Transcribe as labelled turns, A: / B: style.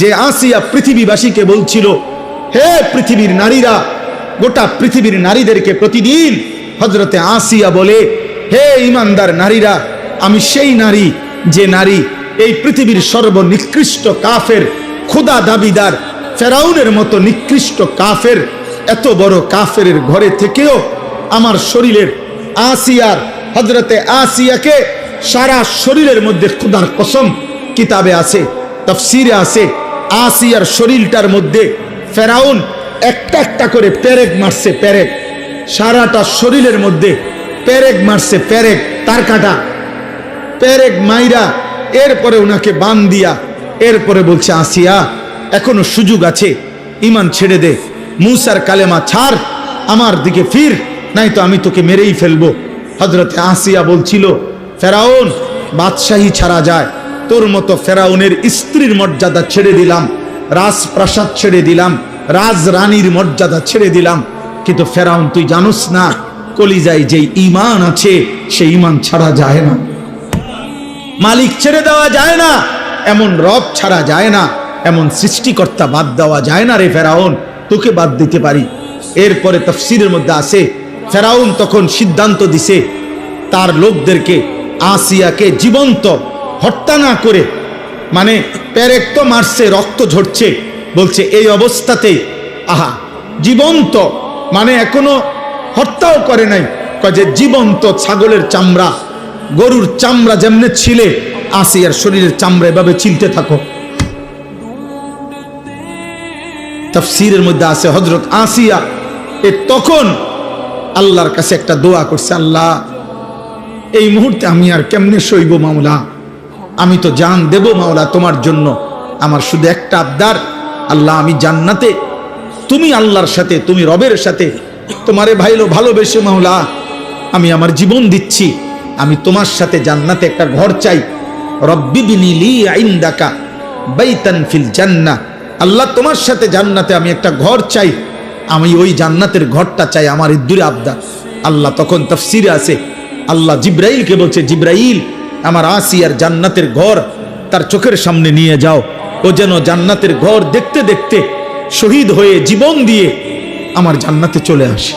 A: যে আসিয়া পৃথিবীবাসীকে বলছিল, হে পৃথিবীর নারীরা, গোটা পৃথিবীর নারীদেরকে প্রতিদিন হযরতে আসিয়া বলে, হে ঈমানদার নারীরা, আমি সেই নারী যে নারী এই পৃথিবীর সর্বনিকৃষ্ট কাফের, খোদা দাবিদার ফেরাউনের মতো নিকৃষ্ট কাফের, এত বড় কাফের ঘরে থেকেও আমার শরীরের আসিয়ার, হযরতে আসিয়াকে সারা শরীরের মধ্যে, খোদার কসম কিতাবে আছে, তাফসীরে আছে, আসিয়ার শরীরটার মধ্যে ফেরাউন একটা একটা করে পেরেক মারছে, পেরেক, সারাটা শরীরের মধ্যে পেরেক মারছে, পেরেক, তার কাটা পেরেক মাইরা এরপরে উনাকে বান দিয়া এরপরে বলছে, আসিয়া এখনো সুযোগ আছে, ঈমান ছেড়ে দে, মুসার কালেমা ছাড়, আমার দিকে ফির, নাই তো আমি তোকে মেরেই ফেলবো। হযরতে আসিয়া বলছিল, ফেরাউন বাদশাহী ছাড়া যায়, তোর মতো ফেরাউনের স্ত্রীর মর্যাদা ছেড়ে দিলাম, রাজপ্রাসাদ ছেড়ে দিলাম, রাজরানীর মর্যাদা ছেড়ে দিলাম, কিন্তু ফেরাউন তুই জানোস না, কলিজায় যেই ঈমান আছে সেই ঈমান ছাড়া যায় না, মালিক ছেড়ে দেওয়া যায় না, এমন রব ছাড়া যায় না, এমন সৃষ্টিকর্তা বাদ দেওয়া যায় না রে ফেরাউন, তোকে বাদ দিতে পারি। এরপরে তাফসীরের মধ্যে আছে, ফেরাউন তখন সিদ্ধান্ত দিছে তার লোকদেরকে আসিয়াকে জীবন্ত হত্যা না করে, মানে পেরেক তো মারছে, রক্ত ঝরছে, বলছে এই অবস্থাতেই, আহা জীবন্ত, মানে এখনো হত্যাও করে নাই, কয় যে জীবন্ত ছাগলের চামড়া, গরুর চামড়া যেমনে ছিলে, আসিয়ার শরীরের চামড়া এভাবে ছিলতে থাকো। তাফসীরের মধ্যে আছে হযরত আসিয়া তখন আল্লাহর কাছে একটা দোয়া করছে, আল্লাহ এই মুহূর্তে আমি আর কেমনে সইব মাওলা, আমি তো জান দেব মাওলা তোমার জন্য, আমার শুধু একটা আবদার, আল্লাহ আমি জান্নাতে, তুমি আল্লাহর সাথে, তুমি রবের সাথে তোমারে ভালোবেসে মাওলা আমি আমার জীবন দিচ্ছি, আমি তোমার সাথে জান্নাতে একটা ঘর চাই, রব্বি বিনি লি ইনদাকা বাইতান ফিল জান্নাহ, আল্লাহ তোমার সাথে জান্নাতে আমি একটা ঘর চাই, আমি ওই জান্নাতের ঘরটা চাই, আমার ইদ্দুরে আবদার। আল্লাহ তখন তাফসীরে আছে, আল্লাহ জিব্রাইলকে বলছে, জিব্রাইল আমার আসিয়ার জান্নাতের ঘর তার চোখের সামনে নিয়ে যাও, ও যেন জান্নাতের ঘর দেখতে দেখতে শহীদ হয়ে জীবন দিয়ে আমার জান্নাতে চলে আসে।